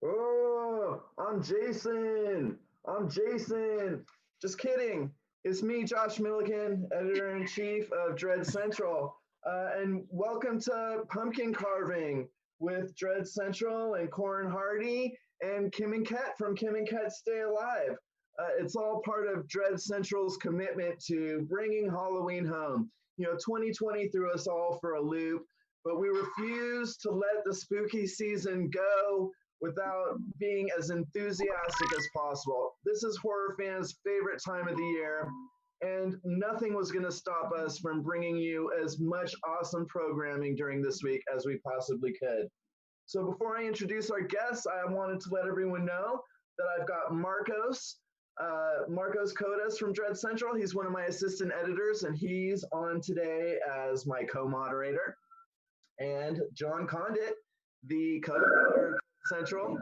Oh, I'm Jason. I'm Jason. Just kidding. It's me, Josh Milliken, editor in chief of Dread Central. And welcome to Pumpkin Carving with Dread Central and Corin Hardy and Kim and Ket from Kim and Ket Stay Alive. It's all part of Dread Central's commitment to bringing Halloween home. 2020 threw us all for a loop, but we refuse to let the spooky season go without being as enthusiastic as possible. This is horror fans' favorite time of the year, and nothing was going to stop us from bringing you as much awesome programming during this week as we possibly could. So before I introduce our guests, I wanted to let everyone know that I've got Marcos Codas from Dread Central. He's one of my assistant editors, and he's on today as my co-moderator. And John Condit, the co-editor Central.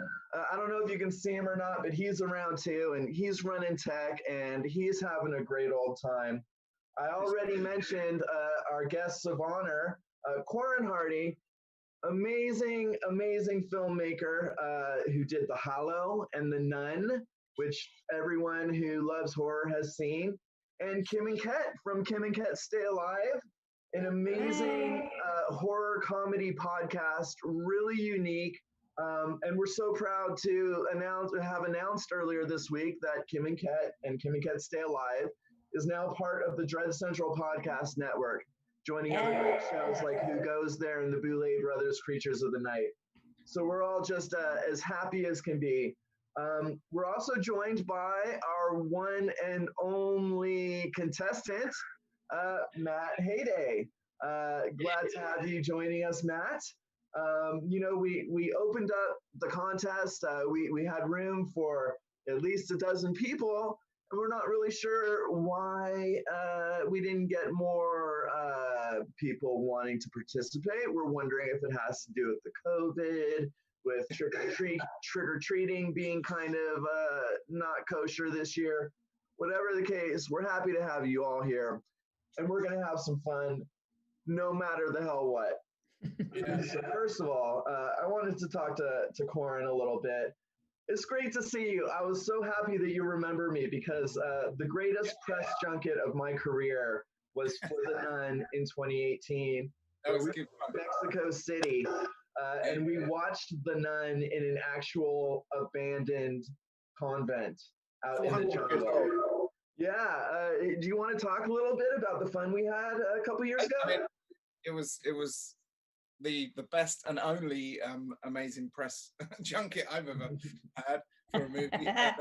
I don't know if you can see him or not, but he's around too, and he's running tech, and he's having a great old time. I already mentioned our guests of honor, Corin Hardy, amazing filmmaker who did The Hallow and The Nun, which everyone who loves horror has seen, and Kim and Ket from Kim and Ket Stay Alive, an amazing horror comedy podcast, really unique. And we're so proud to have announced earlier this week that Kim and Ket Stay Alive is now part of the Dread Central Podcast Network, joining other great shows like Who Goes There and the Boulay Brothers Creatures of the Night. So we're all just as happy as can be. We're also joined by our one and only contestant, Matt Hayday. Glad to have you joining us, Matt. We opened up the contest. We had room for at least a dozen people, and we're not really sure why we didn't get more people wanting to participate. We're wondering if it has to do with the COVID, with trick-or-treating being kind of not kosher this year. Whatever the case, we're happy to have you all here, and we're going to have some fun no matter the hell what. So first of all, I wanted to talk to Corin a little bit. It's great to see you. I was so happy that you remember me because the greatest press junket of my career was for The Nun in 2018. That was good fun. Mexico City. And we watched The Nun in an actual abandoned convent out in the jungle. Yeah. Do you want to talk a little bit about the fun we had a couple years ago? I mean, it was the best and only amazing press junket I've ever had for a movie. And,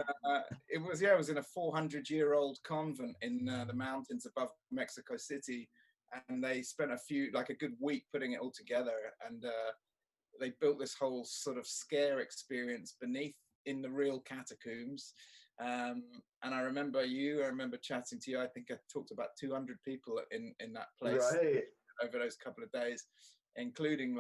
it was in a 400-year-old convent in the mountains above Mexico City, and they spent a good week putting it all together, and they built this whole sort of scare experience beneath in the real catacombs. And I remember chatting to you. I think I talked about 200 people in that place over those couple of days, including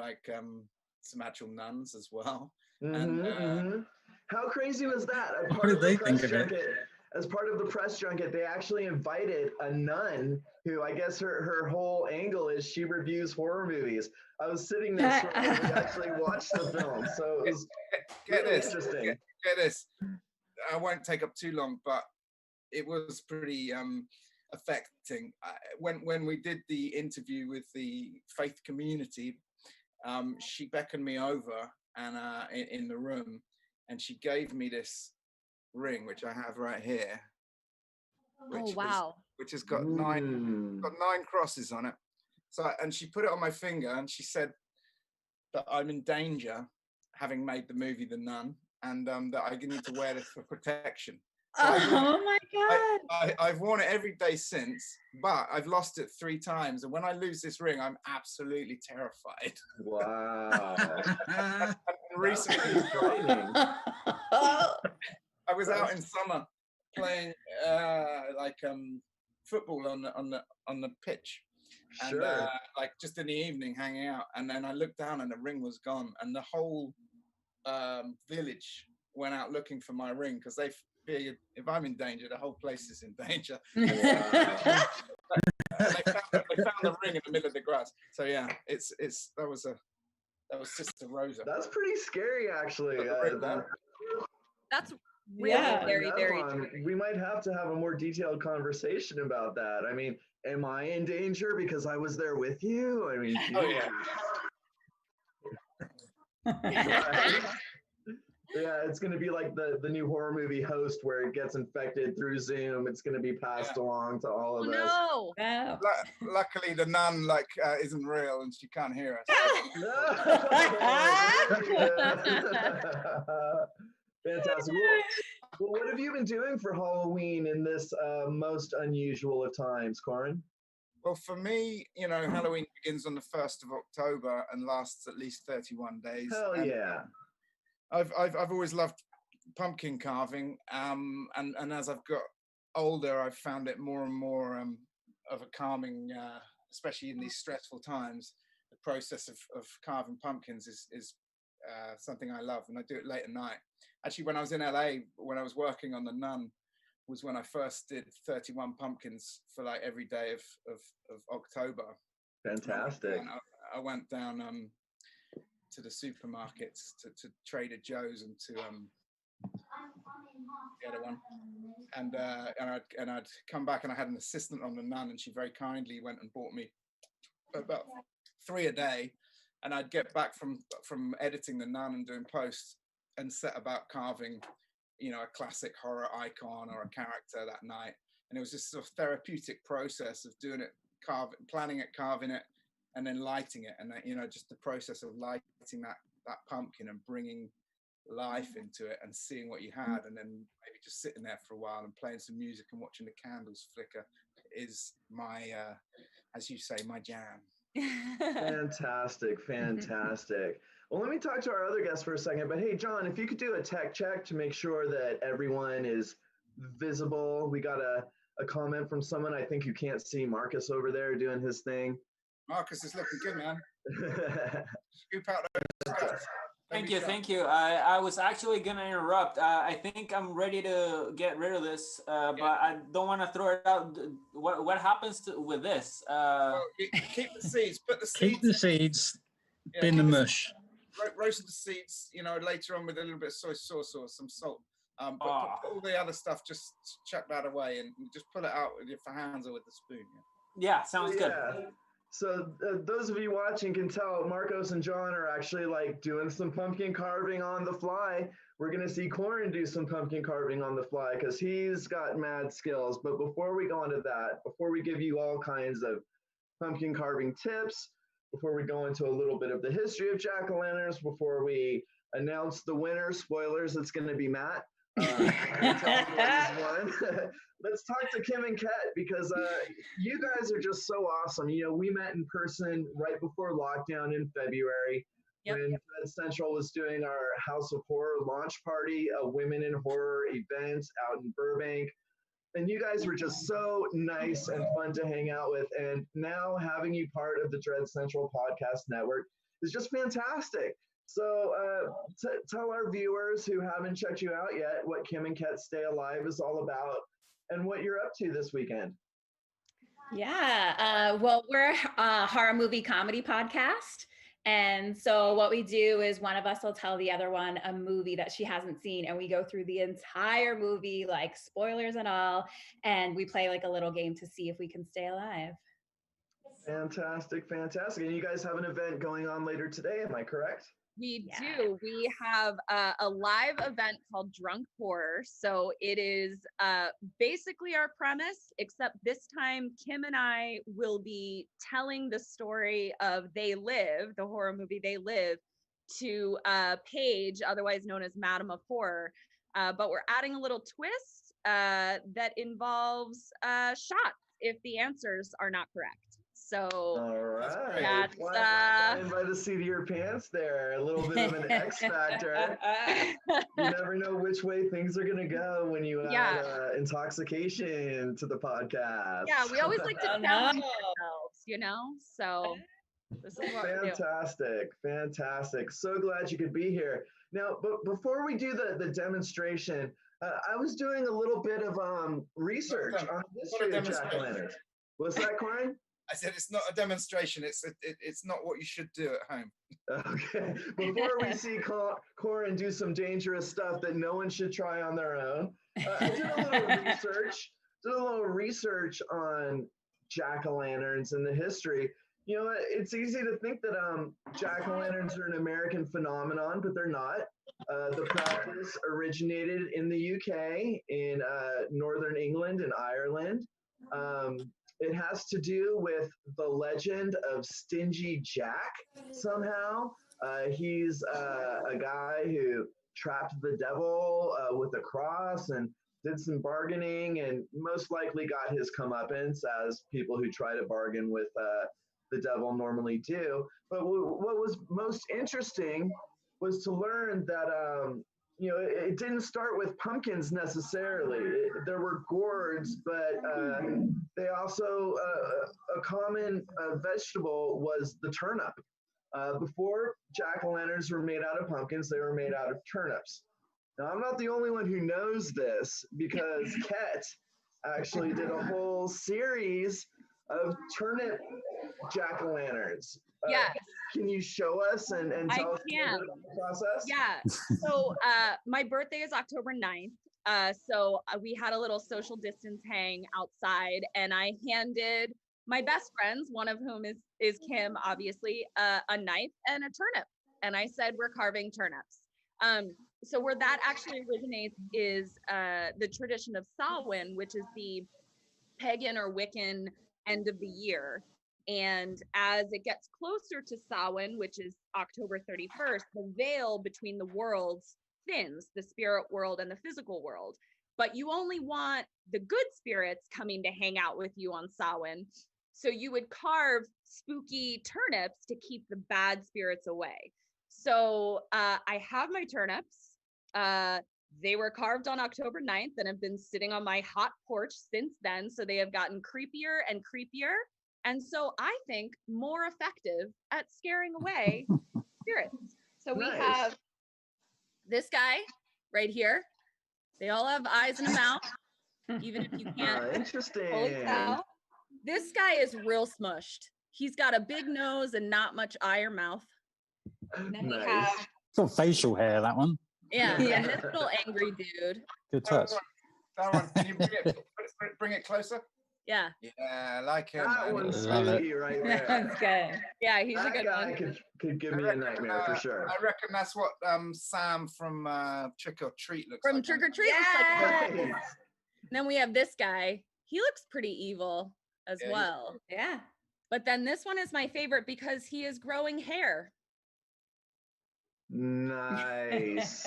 some actual nuns as well. How crazy was that? What did they think of it? As part of the press junket, they actually invited a nun who, I guess her whole angle is she reviews horror movies. I was sitting there and we actually watched the film. So it was interesting. Get this. I won't take up too long, but it was pretty affecting. When we did the interview with the faith community, she beckoned me over and in the room, and she gave me this ring, which I have right here. Which has got nine crosses on it. So, and she put it on my finger, and she said that I'm in danger, having made the movie The Nun, and that I need to wear this for protection. So my God! I've worn it every day since, but I've lost it 3 times, and when I lose this ring, I'm absolutely terrified. Wow! And recently, I was out in summer playing football on the pitch, and just in the evening hanging out, and then I looked down and the ring was gone, and the whole village went out looking for my ring because they figured if I'm in danger, the whole place is in danger. They found the ring in the middle of the grass. So yeah, that was That was Sister Rosa. That's pretty scary, actually. That's really very true. We might have to have a more detailed conversation about that. I mean, am I in danger because I was there with you? I mean, Oh yeah. Yeah, it's going to be like the new horror movie Host, where it gets infected through Zoom. It's going to be passed along to all of us. No. Luckily, the nun isn't real and she can't hear us. Fantastic. Well, what have you been doing for Halloween in this most unusual of times, Corin? Well, for me, Halloween begins on the 1st of October and lasts at least 31 days. Hell yeah. I've always loved pumpkin carving, and as I've got older, I've found it more and more of a calming, especially in these stressful times. The process of carving pumpkins is something I love, and I do it late at night. Actually, when I was in LA, when I was working on the Nun, was when I first did 31 pumpkins for like every day of October. Fantastic. I went down to the supermarkets, to Trader Joe's and to the other one, and I'd come back and I had an assistant on the Nun, and she very kindly went and bought me about 3 a day, and I'd get back from editing the Nun and doing posts and set about carving, a classic horror icon or a character that night, and it was this sort of therapeutic process of doing it, planning it, carving it, and then lighting it, and that, just the process of lighting that pumpkin and bringing life into it and seeing what you had, and then maybe just sitting there for a while and playing some music and watching the candles flicker is my, as you say, my jam. Fantastic. Well, let me talk to our other guest for a second, but hey, John, if you could do a tech check to make sure that everyone is visible. We got a comment from someone, I think, who can't see Marcus over there doing his thing. Marcus is looking good, man. Scoop out those guys. Thank you. I was actually gonna interrupt. I think I'm ready to get rid of this, but I don't want to throw it out. What happens with this? Well, keep the seeds. Put the seeds. Keep the seeds. Bin the mush. Roast the seeds. Later on with a little bit of soy sauce or some salt. But put all the other stuff. Just chuck that away and just pull it out with your hands or with the spoon. Yeah, sounds good. So those of you watching can tell Marcos and John are actually like doing some pumpkin carving on the fly. We're going to see Corin do some pumpkin carving on the fly because he's got mad skills. But before we go into that, before we give you all kinds of pumpkin carving tips, before we go into a little bit of the history of jack-o'-lanterns, before we announce the winner, spoilers, it's going to be Matt. Let's talk to Kim and Ket because you guys are just so awesome. We met in person right before lockdown in February when Dread Central was doing our House of Horror launch party, a women in horror event out in Burbank. And you guys were just so nice and fun to hang out with. And now having you part of the Dread Central podcast network is just fantastic. So tell our viewers who haven't checked you out yet what Kim and Ket Stay Alive is all about and what you're up to this weekend. Yeah, well, we're a horror movie comedy podcast. And so what we do is one of us will tell the other one a movie that she hasn't seen, and we go through the entire movie, like spoilers and all, and we play like a little game to see if we can stay alive. Fantastic. And you guys have an event going on later today, am I correct? We do. We have a live event called Drunk Horror. So it is basically our premise, except this time Kim and I will be telling the story of They Live, the horror movie They Live, to Paige, otherwise known as Madam of Horror. But we're adding a little twist that involves shots if the answers are not correct. So all right, that's flying by the seat of your pants there, a little bit of an X factor. You never know which way things are gonna go when you add intoxication to the podcast. Yeah, we always like to challenge ourselves, so this is what we do. Fantastic. So glad you could be here. Now, but before we do the demonstration, I was doing a little bit of research on the history of jack-o'-lanterns. What's that, Corin? I said it's not a demonstration. It's not what you should do at home. Okay. Before we see Corin do some dangerous stuff that no one should try on their own, I did a little research. Did a little research on jack-o'-lanterns and the history. You know, it's easy to think that jack-o'-lanterns are an American phenomenon, but they're not. The practice originated in the UK, in Northern England and Ireland. It has to do with the legend of Stingy Jack somehow. He's a guy who trapped the devil with a cross and did some bargaining and most likely got his comeuppance, as people who try to bargain with the devil normally do. But what was most interesting was to learn that you know, it didn't start with pumpkins necessarily. There were gourds, but they also, a common vegetable was the turnip. Before jack-o'-lanterns were made out of pumpkins, they were made out of turnips. Now, I'm not the only one who knows this, because Ket actually did a whole series of turnip jack-o'-lanterns. Yes. Can you show us and tell us about the process? Yeah. So my birthday is October 9th. So we had a little social distance hang outside, and I handed my best friends, one of whom is Kim, obviously, a knife and a turnip. And I said, we're carving turnips. So where that actually originates is the tradition of Samhain, which is the pagan or Wiccan end of the year. And as it gets closer to Samhain, which is October 31st, the veil between the worlds thins, the spirit world and the physical world. But you only want the good spirits coming to hang out with you on Samhain. So you would carve spooky turnips to keep the bad spirits away. So I have my turnips. They were carved on October 9th and have been sitting on my hot porch since then. So they have gotten creepier and creepier. And so I think more effective at scaring away spirits. So we have this guy right here. They all have eyes and a mouth, even if you can't. Interesting. This guy is real smushed. He's got a big nose and not much eye or mouth. And then we have, It's got facial hair, that one. yeah, and this little angry dude. Good touch. That one. Can you bring it closer? Yeah. Yeah, I like him. That man. one's Love it. spooky right there. That's good. Yeah, he's a That good guy one. could give me a nightmare for sure. I reckon that's what Sam from Trick or Treat looks From like. Trick or Treat. Looks like Right. then we have this guy. He looks pretty evil as Yeah, well. Yeah. But then this one is my favorite because he is growing hair. Nice.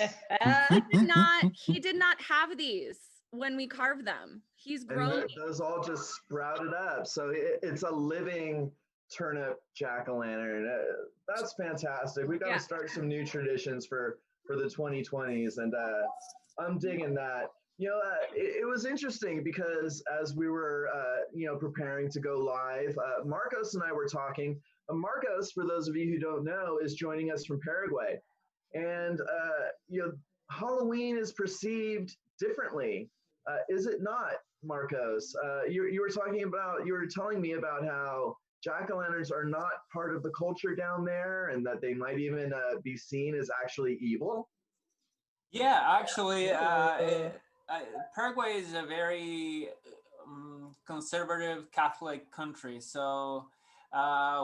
He did not have these when we carved them. He's And growing. those all just sprouted up. So it's a living turnip jack-o'-lantern. That's fantastic. We got to start some new traditions for the 2020s, and I'm digging that. You know, it was interesting because as we were, you know, preparing to go live, Marcos and I were talking. Marcos, for those of you who don't know, is joining us from Paraguay. And, you know, Halloween is perceived differently. Is it not, Marcos? You were talking about, you were telling me about how jack-o'-lanterns are not part of the culture down there and that they might even be seen as actually evil. Yeah, actually, Paraguay is a very conservative Catholic country, so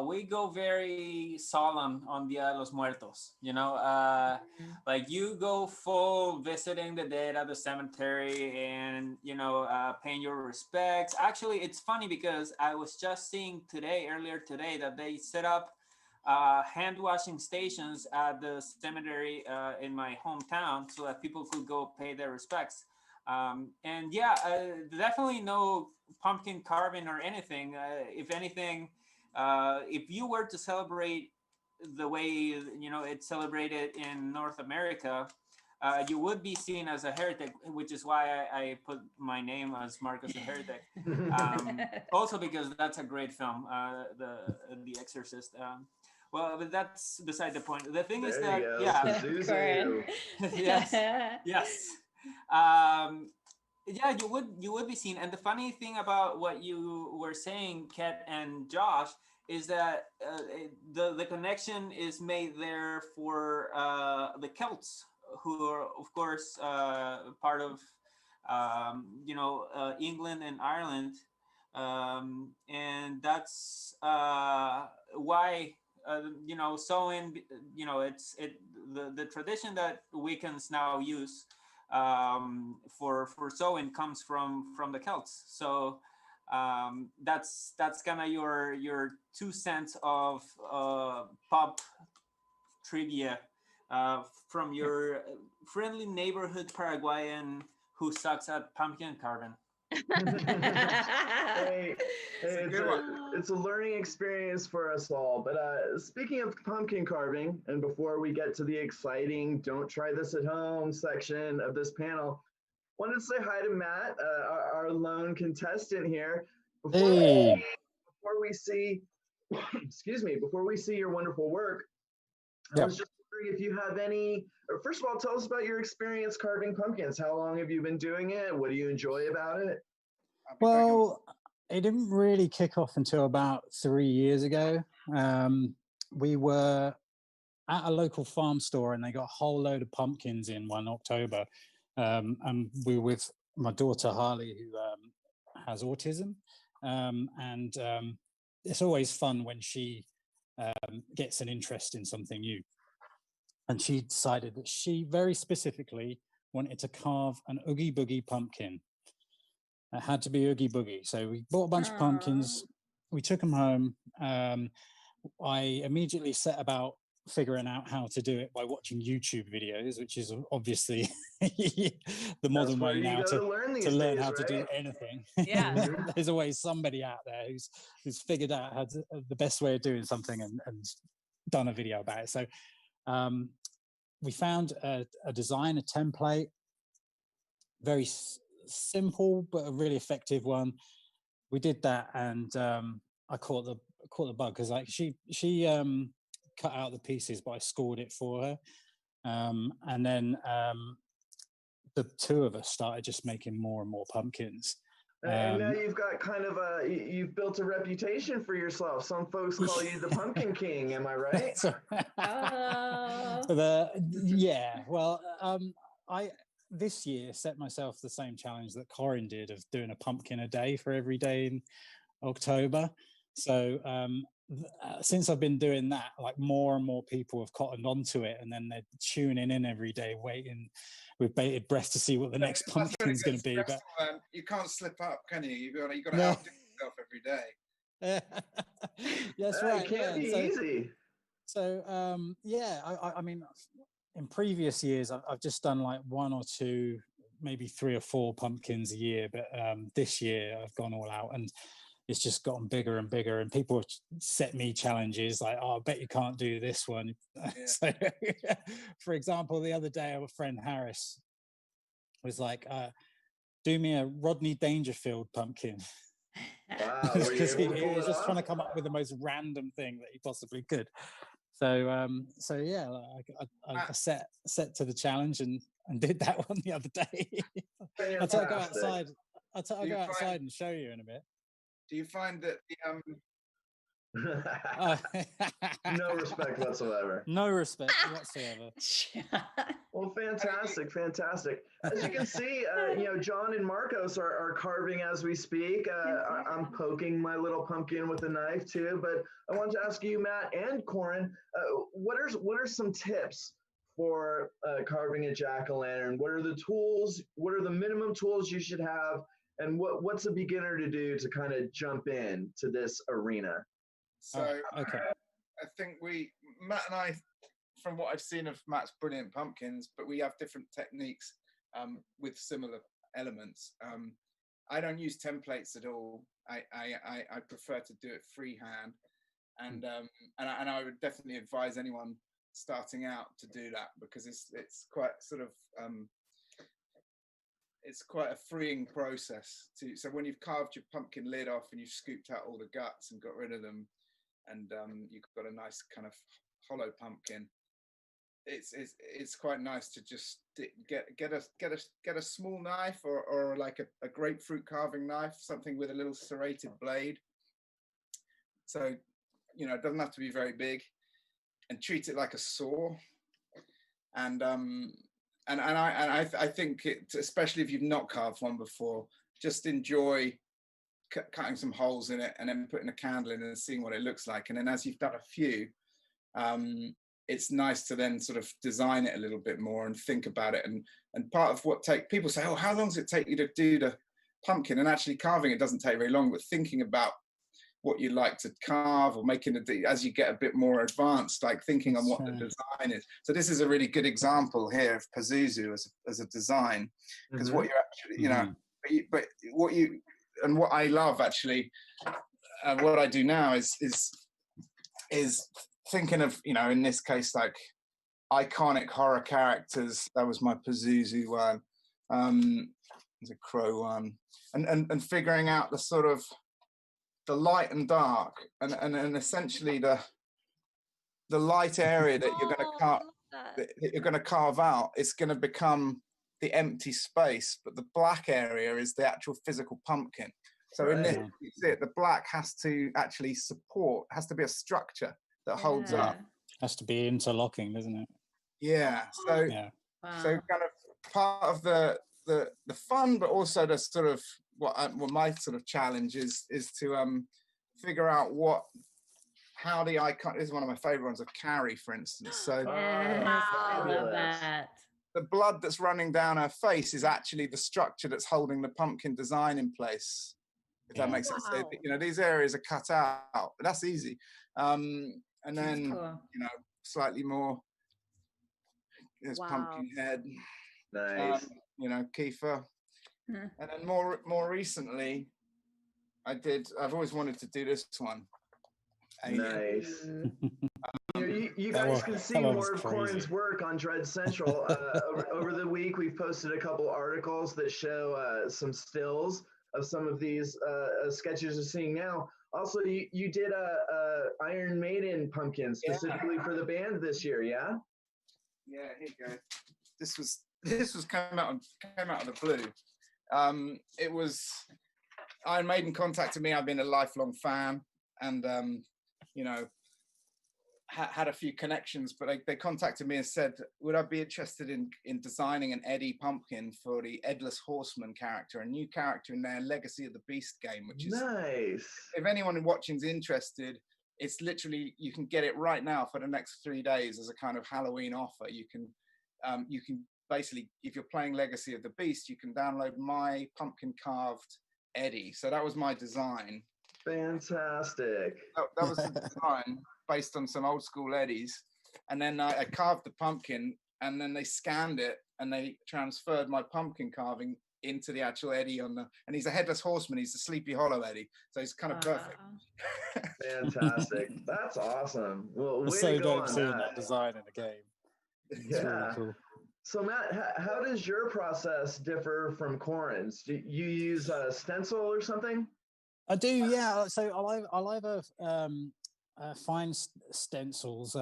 we go very solemn on Dia de los Muertos. You know, like you go full visiting the dead at the cemetery and, you know, paying your respects. Actually, it's funny because I was just seeing earlier today, that they set up hand washing stations at the cemetery in my hometown so that people could go pay their respects. And yeah, definitely no pumpkin carving or anything. If anything, if you were to celebrate the way, you know, it's celebrated in North America, you would be seen as a heretic, which is why I put my name as Marcus the Heretic. Also because that's a great film, The Exorcist. Well, but that's beside the point. The thing is that, yeah, Zuzu. yes, yes. Yeah, you would be seen. And the funny thing about what you were saying, Kat and Josh, is that the connection is made there for the Celts, who are of course part of England and Ireland, and that's why sewing. It's the tradition that Wiccans now use for sewing comes from the Celts. So that's kind of your 2 cents of pop trivia from your friendly neighborhood Paraguayan who sucks at pumpkin carving. Hey, It's a it's good one. it's a learning experience for us all. But speaking of pumpkin carving, and before we get to the exciting "Don't try this at home" section of this panel, wanted to say hi to Matt, our lone contestant here. Hey, Before we see, excuse me, before we see your wonderful work, I Yep. was just wondering if you have any. Or first of all, tell us about your experience carving pumpkins. How long have you been doing it? What do you enjoy about it? I'll be back in- well, it didn't really kick off until about 3 years ago. We were at a local farm store and they got a whole load of pumpkins in one October. And we were with my daughter Harley, who has autism. And it's always fun when she gets an interest in something new. And she decided that she very specifically wanted to carve an Oogie Boogie pumpkin. It had to be Oogie Boogie. So we bought a bunch of pumpkins. We took them home. I immediately set about figuring out how to do it by watching YouTube videos, which is obviously the modern where way you now go to learn these learn days, how to do right? anything. Yeah. There's always somebody out there who's figured out how to, the best way of doing something and done a video about it. So we found a design, a template, very simple but a really effective one. We did that, and I caught the bug because like she cut out the pieces, but I scored it for her, and then the two of us started just making more and more pumpkins. And now you've got kind of you've built a reputation for yourself. Some folks call you the Pumpkin King. Am I right? Well, I this year set myself the same challenge that Corin did of doing a pumpkin a day for every day in October. So since I've been doing that, like more and more people have cottoned onto it, and then they're tuning in every day, waiting with bated breath to see what the next pumpkin is going to be. But you can't slip up, can you? You got to outdo yourself every day. That's right. It can't be easy. So I mean, in previous years, I've just done like one or two, maybe 3 or 4 pumpkins a year, but this year I've gone all out, and it's just gotten bigger and bigger. And people have set me challenges like, "Oh, I bet you can't do this one." Yeah. So, for example, the other day, our friend Harris was like, "Do me a Rodney Dangerfield pumpkin." Wow, Because he was just trying to come up with the most random thing that he possibly could. So yeah, I set to the challenge and did that one the other day. I'll go outside. I'll go outside and show you in a bit. Do you find that no respect whatsoever? No respect whatsoever. Well, fantastic. As you can see, John and Marcos are carving as we speak. I'm poking my little pumpkin with a knife too. But I want to ask you, Matt and Corin, what are some tips for carving a jack-o'-lantern? What are the tools? What are the minimum tools you should have? And what's a beginner to do to kind of jump in to this arena? So okay. I think Matt and I, from what I've seen of Matt's brilliant pumpkins, but we have different techniques with similar elements. I don't use templates at all. I prefer to do it freehand, and I would definitely advise anyone starting out to do that, because it's quite sort of it's quite a freeing process so when you've carved your pumpkin lid off and you've scooped out all the guts and got rid of them, and you've got a nice kind of hollow pumpkin, it's quite nice to just get a small knife or like a grapefruit carving knife, something with a little serrated blade. So, you know, it doesn't have to be very big, and treat it like a saw. And I think especially if you've not carved one before, just enjoy cutting some holes in it and then putting a candle in and seeing what it looks like. And then as you've done a few, it's nice to then sort of design it a little bit more and think about it. And part of what people say, oh, how long does it take you to do the pumpkin? And actually carving it doesn't take very long, but thinking about what you like to carve or making as you get a bit more advanced, like thinking on what the design is. So this is a really good example here of Pazuzu as a design, because what you're actually, you know, but what I love actually, what I do now is thinking of, you know, in this case, like iconic horror characters. That was my Pazuzu one. There's a crow one, and figuring out the sort of the light and dark, and essentially the light area that you're going to carve out is going to become the empty space, but the black area is the actual physical pumpkin. So in this, you see it, the black has to actually support, has to be a structure that holds up. Has to be interlocking, doesn't it? Yeah. So so kind of part of the fun, but also the sort of what my sort of challenge is to figure out how the icon. This is one of my favorite ones of Carrie, for instance. So I love that. The blood that's running down her face is actually the structure that's holding the pumpkin design in place. If that makes sense. So, you know, these areas are cut out, but that's easy. And then you know, slightly more. There's pumpkin head. Nice. You know, Kiefer. And then more recently, I've always wanted to do this one. Nice. You guys can see more of Corin's work on Dread Central. Over the week, we've posted a couple articles that show some stills of some of these sketches you're seeing now. Also, you did a Iron Maiden pumpkin specifically for the band this year, yeah? Yeah, here you go. This was came out of the blue. It was Iron Maiden contacted me. I've been a lifelong fan, and you know, had a few connections, but they contacted me and said, would I be interested in designing an Eddie pumpkin for the Headless Horseman character, a new character in their Legacy of the Beast game, which is nice. If anyone watching is interested, it's literally, you can get it right now for the next 3 days as a kind of Halloween offer. You can basically, if you're playing Legacy of the Beast, you can download my pumpkin carved Eddie. So that was my design. Fantastic. That was the design based on some old school Eddies. And then I carved the pumpkin, and then they scanned it and they transferred my pumpkin carving into the actual Eddie and he's a Headless Horseman. He's the Sleepy Hollow Eddie. So he's kind of perfect. Fantastic. That's awesome. Well, it's so dope seeing that design in a game. It's really cool. So Matt, how does your process differ from Corin's? Do you use a stencil or something? I do, yeah. So I'll either find stencils.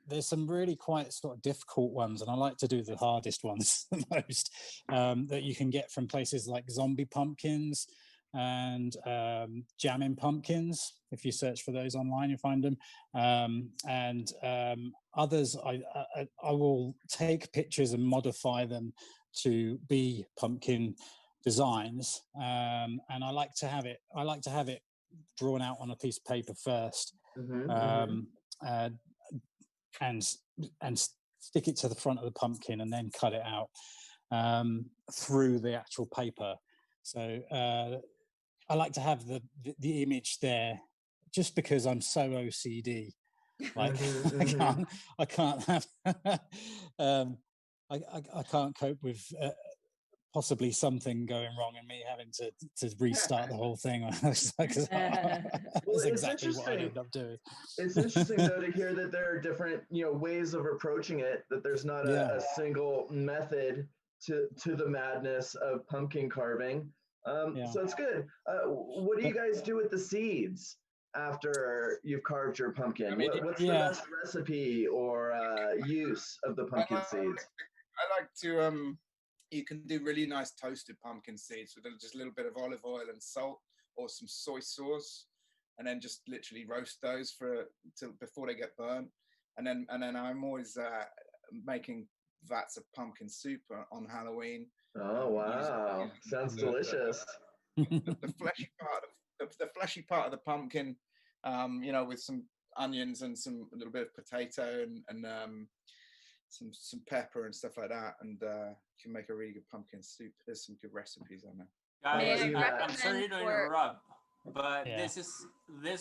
There's some really quite sort of difficult ones, and I like to do the hardest ones the most, that you can get from places like Zombie Pumpkins and Jamming Pumpkins. If you search for those online, you'll find them. And others, I will take pictures and modify them to be pumpkin designs, and I like to have it drawn out on a piece of paper first, and stick it to the front of the pumpkin, and then cut it out through the actual paper. So I like to have the image there, just because I'm so OCD. Like I can't have I can't cope with possibly something going wrong and me having to restart the whole thing. That's exactly what I end up doing. It's interesting though to hear that there are different, ways of approaching it, that there's not a single method to the madness of pumpkin carving. So it's good. What do you guys do with the seeds? after you've carved your pumpkin? I mean, What's the best recipe or use of the pumpkin seeds? I like to you can do really nice toasted pumpkin seeds with just a little bit of olive oil and salt or some soy sauce, and then just literally roast those till before they get burnt. And then I'm always making vats of pumpkin soup on Halloween. Oh wow, sounds delicious. The fleshy part of the fleshy part of the pumpkin, with some onions and a little bit of potato and some pepper and stuff like that, and you can make a really good pumpkin soup. There's some good recipes on there. Guys, I'm sorry to interrupt, but this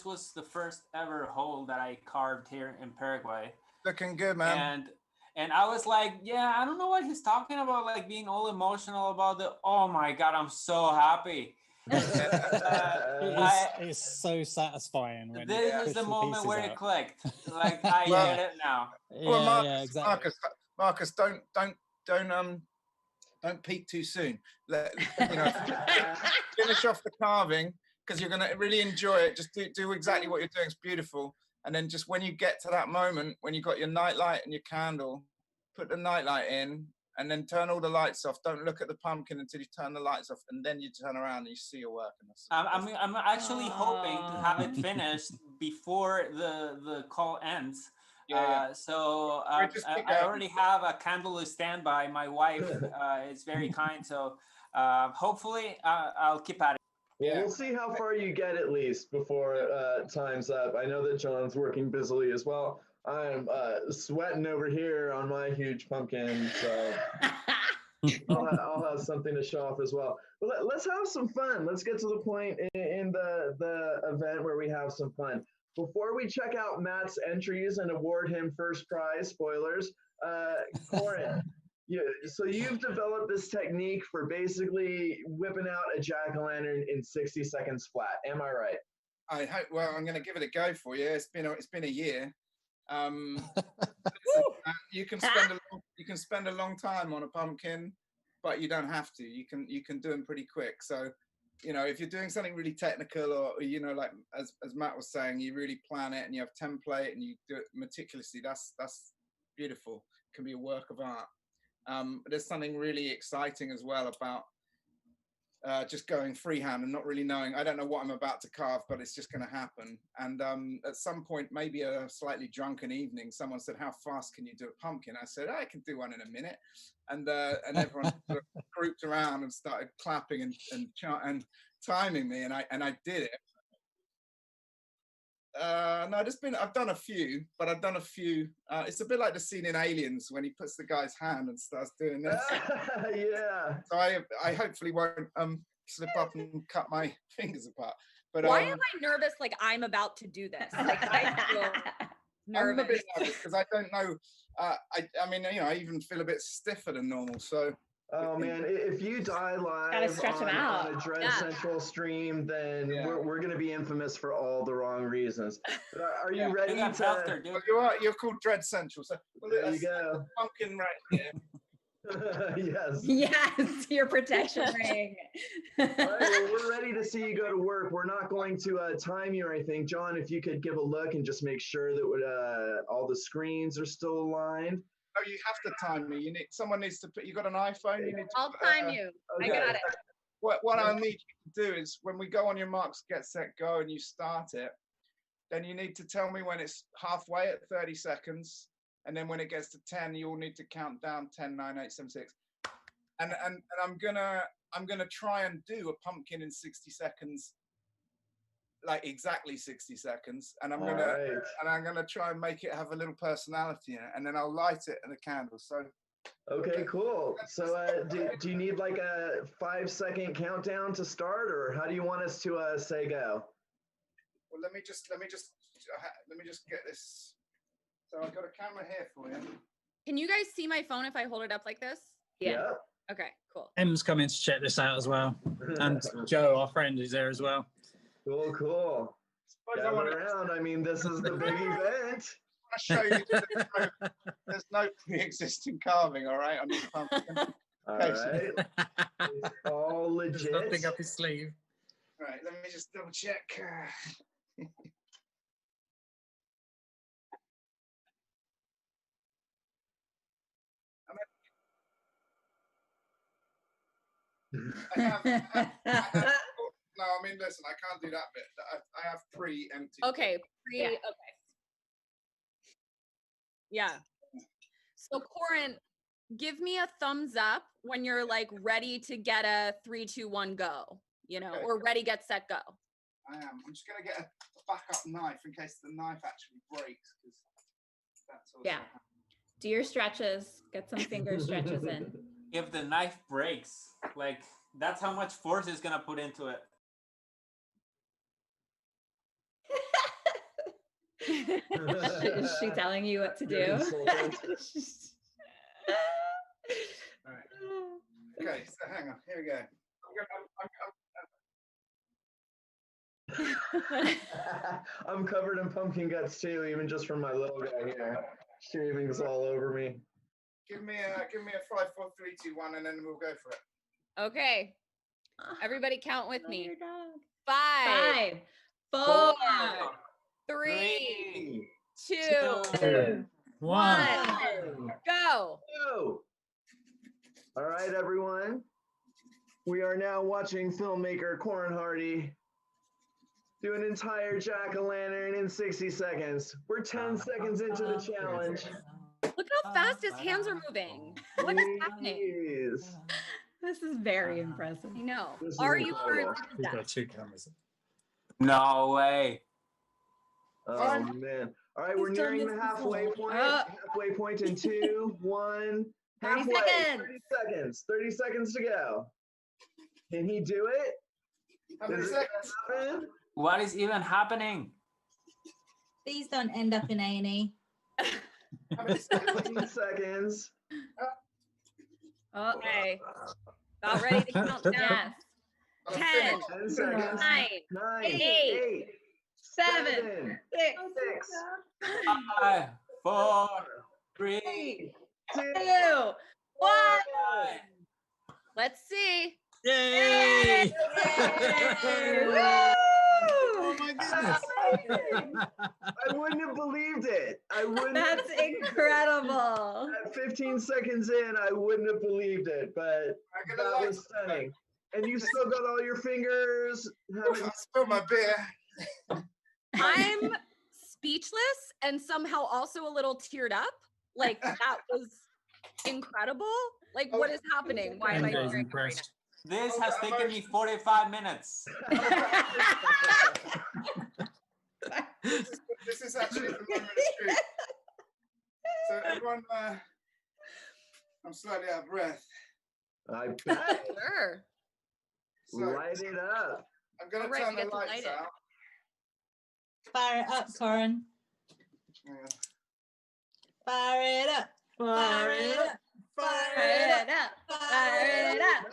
was the first ever hole that I carved here in Paraguay. Looking good, man. And I was like, yeah, I don't know what he's talking about, like being all emotional about oh my God, I'm so happy. It's so satisfying. When this is the moment where it clicked. Like, I get it now. Well, Marcus, exactly. Marcus, don't peak too soon. Finish off the carving, because you're gonna really enjoy it. Just do exactly what you're doing. It's beautiful. And then just when you get to that moment, when you've got your nightlight and your candle, put the nightlight in and then turn all the lights off. Don't look at the pumpkin until you turn the lights off, and then you turn around and you see your work. I'm actually hoping to have it finished before the call ends. So I already have a candle to stand by. My wife is very kind, so hopefully I'll keep at it. Well, we'll see how far you get at least before time's up. I know that John's working busily as well. I'm sweating over here on my huge pumpkin, so I'll have something to show off as well. But let's have some fun. Let's get to the point in the event where we have some fun. Before we check out Matt's entries and award him first prize, spoilers, Corin, so you've developed this technique for basically whipping out a jack-o'-lantern in 60 seconds flat. Am I right? I hope. Well, I'm going to give it a go for you. It's been a year. You can spend a long time on a pumpkin, but you don't have to. You can do them pretty quick. So, if you're doing something really technical, or like as Matt was saying, you really plan it and you have template and you do it meticulously. That's beautiful. It can be a work of art. There's something really exciting as well about just going freehand and not really knowing. I don't know what I'm about to carve, but it's just going to happen. And at some point, maybe a slightly drunken evening, someone said, "How fast can you do a pumpkin?" I said, "I can do one in a minute." And everyone sort of grouped around and started clapping and timing me, and I did it. No, I've done a few, but I've done a few. It's a bit like the scene in Aliens when he puts the guy's hand and starts doing this. Yeah. So I hopefully won't slip up and cut my fingers apart. But why am I nervous? Like I'm about to do this. Like I feel nervous. I'm a bit nervous because I don't know. I mean, I even feel a bit stiffer than normal. So. Oh man, if you die live on a Dread Central stream, then we're going to be infamous for all the wrong reasons. Are you ready to... Well, you're called Dread Central, so there you go. Pumpkin right here. Yes. Yes, your protection ring. All right, well, we're ready to see you go to work. We're not going to time you or anything. John, if you could give a look and just make sure that all the screens are still aligned. Oh, you have to time me. Someone needs to put. You got an iPhone? You need to. I'll time you. Okay. I got it. What I need you to do is when we go on your marks, get set, go, and you start it, then you need to tell me when it's halfway at 30 seconds, and then when it gets to 10, you'll need to count down 10, 9, 8, 7, 6. And I'm gonna try and do a pumpkin in 60 seconds. Like exactly 60 seconds, and I'm gonna try and make it have a little personality in it, and then I'll light it in a candle. So okay, cool. So do you need like a 5-second countdown to start, or how do you want us to say go? Well, let me just get this. So I've got a camera here for you. Can you guys see my phone if I hold it up like this? Yeah. Okay, cool. Em's coming to check this out as well, and Joe, our friend, is there as well. Cool. Gather around. I mean, this is the big event. I show you there's no pre-existing carving, all right, on this pumpkin. All right. It's all legit. There's nothing up his sleeve. All right, let me just double check. I have, no, I mean, listen, I can't do that bit. I have pre-empty. Okay. Yeah. Okay. Yeah. So Corin, give me a thumbs up when you're like ready to get a 3, 2, 1, go. You know, Okay. or ready, get, set, go. I am. I'm just gonna get a backup knife in case the knife actually breaks, because that's also Yeah. Do your stretches. Get some finger stretches in. If the knife breaks, like that's how much force is gonna put into it. Is she telling you what to do? Okay, so hang on. Here we go. I'm covered in pumpkin guts too, even just from my little guy here. Shavings all over me. Give me a 5, 4, 3, 2, 1, and then we'll go for it. Okay. Everybody count with me. Your dog. 5, 5, 4, 3, 2, 2, 1. 1, go. Go. All right, everyone. We are now watching filmmaker Corin Hardy do an entire jack-o'-lantern in 60 seconds. We're 10 seconds into the challenge. Look how fast his hands are moving. What is happening? Jeez. This is very impressive. I know. This is Are you incredible. He's got 2 cameras. No way. Oh, man. All right, we're He's done nearing this the halfway before. point. Halfway point in 2, 1. 30 Halfway. seconds. 30 seconds. 30 seconds to go. Can he do it? How many Is it seconds? gonna happen? What is even happening? Please don't end up in A&E. How many seconds? 15 seconds. Okay. About ready to count down. Yes. I'm 10, finished. 10 seconds. 9, 9, 8, 8, 7, 7, 6, 6, 5, 4, 3, 2, 1. Let's see. Yay! Woo! Oh my goodness. I wouldn't have believed it. I wouldn't. That's incredible. At 15 seconds in, I wouldn't have believed it, but I'm gonna that like was stunning. And you still got all your fingers. I spilled my beer. I'm speechless and somehow also a little teared up. Like that was incredible. Like what is happening? Why am I MJ's tearing up right impressed. This has taken me 45 minutes. This is actually the moment of truth. So everyone, I'm slightly out of breath. I bet. now? Sure. So Light it up. I'm gonna All right, turn we the get to lights light it. out. Fire it up, Corin. Hang on. Fire it up. Fire it up. Fire it up. Fire it up.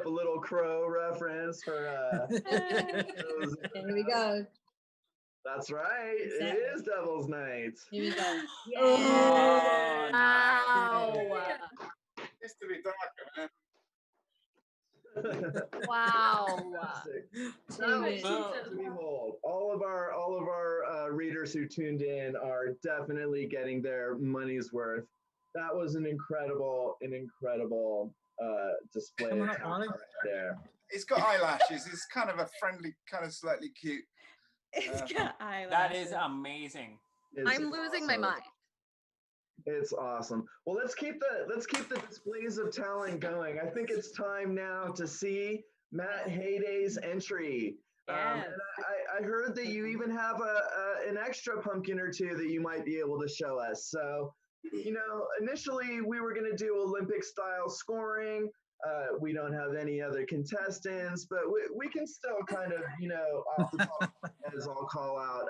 A little crow reference for those- Here we go. That's right. It is Devil's Night. Here we go. Oh, Wow. It's to be darker, man. Wow. Fantastic. That was something to behold. All of our readers who tuned in are definitely getting their money's worth. That was an incredible display Come of on, talent Ollie. right there. He's got eyelashes. He's kind of a friendly, kind of slightly cute. It's got eyelashes. that is amazing. It's I'm losing my awesome. mind. It's awesome. Well, let's keep the displays of talent going. I think it's time now to see Matt Hayday's entry. Yes. And I heard that you even have an extra pumpkin or two that you might be able to show us. So, initially we were going to do Olympic style scoring. We don't have any other contestants, but we can still kind of, off the top of my head, I'll call out,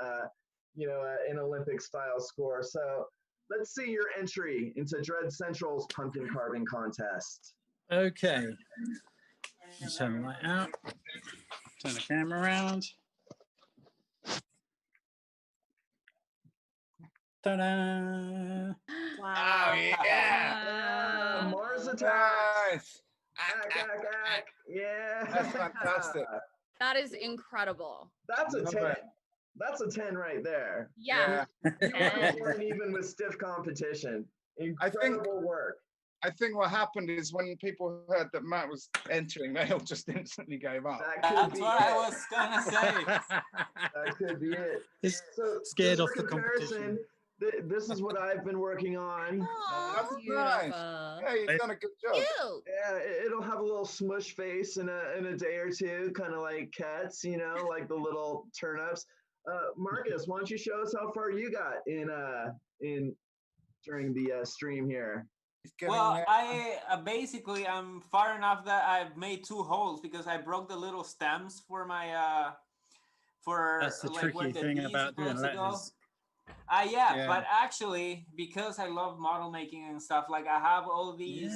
an Olympic style score. So let's see your entry into Dread Central's pumpkin carving contest. Okay. Just turn the light out. Turn the camera around. Ta-da! Wow. Oh yeah. Wow. Mars attack. Nice. Ack. Yeah. That's fantastic. That is incredible. That's a Love 10. it. That's a 10 right there. Yeah. You weren't even with stiff competition. I think- Incredible work. I think what happened is when people heard that Matt was entering, they all just instantly gave up. That could That's be what I it. was gonna say. That could be it. It's So, scared just off for the competition. comparison, this is what I've been working on. Aw, That's beautiful. nice. Yeah, you've done a good job. Cute. Yeah, it'll have a little smush face in a day or two, kind of like cats, like the little turnips. Marcus, why don't you show us how far you got in during the stream here? He's getting Well, there. I basically I'm far enough that I've made 2 holes because I broke the little stems for my for That's the like where tricky the thing D is about doing supposed to go. letters. Yeah, but actually, because I love model making and stuff, like I have all these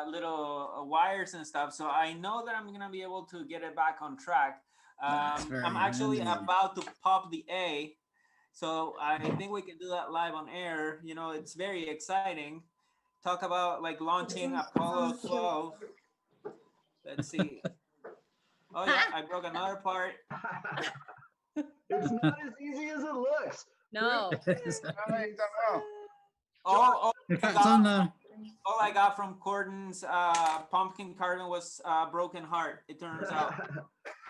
little wires and stuff, so I know that I'm gonna be able to get it back on track. That's very I'm actually handy. about to pop the A, so I think we can do that live on air. It's very exciting. Talk about like launching Apollo 12. Let's see. Oh yeah, I broke another part. It's not as easy as it looks. No. Oh, you've done well. All In fact, on the all I got from Cordon's pumpkin carving was broken heart. It turns out.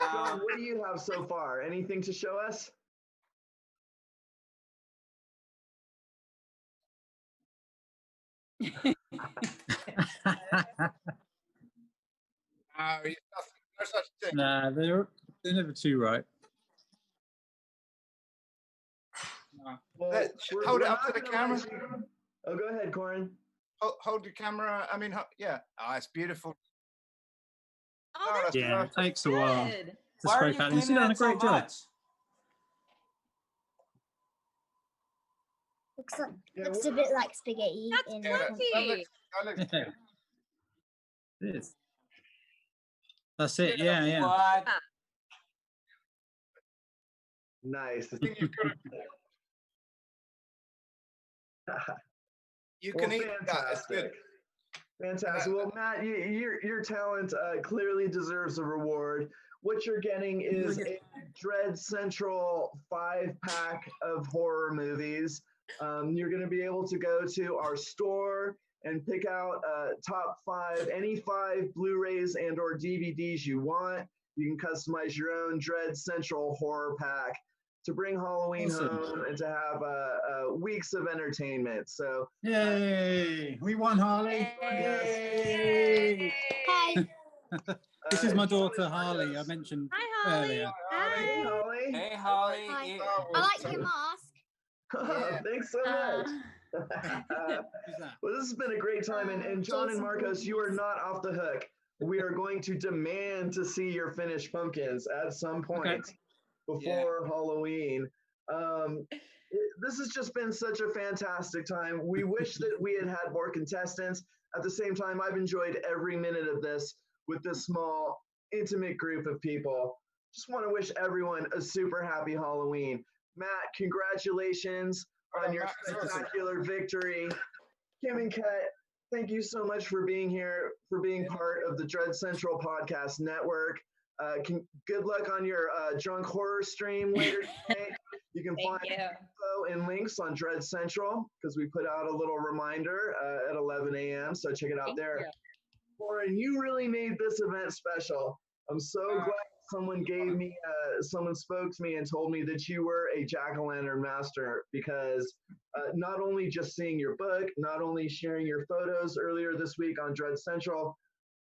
John, what do you have so far? Anything to show us? No such thing. nah, they're never too right. Well, Hold we're it up not to the gonna camera. let you- Oh, go ahead, Corin. Hold your camera. I mean, yeah. Oh, it's beautiful. Oh, that's Yeah, it perfect. takes a while good. to Why are spray you pattern. You've cleaning done a it so great job. much? Looks a bit like spaghetti. That's in Yeah, that plenty. looks Yeah. It is. That's it. Yeah. What? Nice. I think you've got to, you can eat that. It's good. Fantastic. Well, Matt, your talent clearly deserves a reward. What you're getting is a Dread Central 5-pack of horror movies. You're going to be able to go to our store and pick out top 5, any 5 Blu-rays and or DVDs you want. You can customize your own Dread Central horror pack to bring Halloween home and to have weeks of entertainment. So, Yay! We won, Harley. Yay. Hi. This is my daughter, Harley. I mentioned Hi, Holly. earlier. Hey, Holly. Hey, Holly. Hi. it- I like your mask. Yeah. Thanks so much. Who's that? Well, this has been a great time. And John and Jason Marcos, you are not off the hook. We are going to demand to see your finished pumpkins at some point before Halloween. This has just been such a fantastic time. We wish that we had had more contestants. At the same time, I've enjoyed every minute of this with this small, intimate group of people. Just want to wish everyone a super happy Halloween. Matt, congratulations on your spectacular victory. Kim and Kat, thank you so much for being here, for being part of the Dread Central Podcast Network. Good luck on your drunk horror stream later tonight. You can find info and links on Dread Central because we put out a little reminder at 11 a.m. So check it out there. Corin, you really made this event special. I'm so glad someone spoke to me and told me that you were a jack-o'-lantern master because not only just seeing your book, not only sharing your photos earlier this week on Dread Central,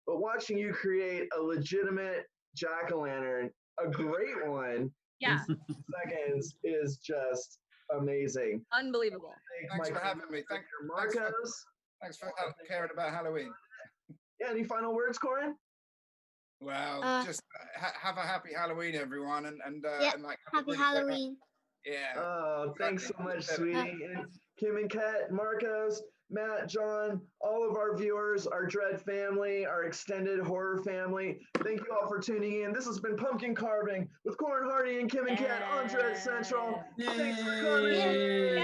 but watching you create a legitimate jack-o'-lantern, a great one, in 60 seconds is just amazing. Unbelievable. Thanks for having me. Marcos. Thanks for caring about Halloween. Yeah, any final words, Corin? Well, just have a happy Halloween, everyone, and like Happy Halloween. Yeah. Oh, thanks so much, sweetie. And Kim and Kat, Marcos, Matt, John, all of our viewers, our Dread family, our extended horror family. Thank you all for tuning in. This has been Pumpkin Carving with Corin Hardy and Kim and Kat on Dread Central. Thanks for coming. Yay!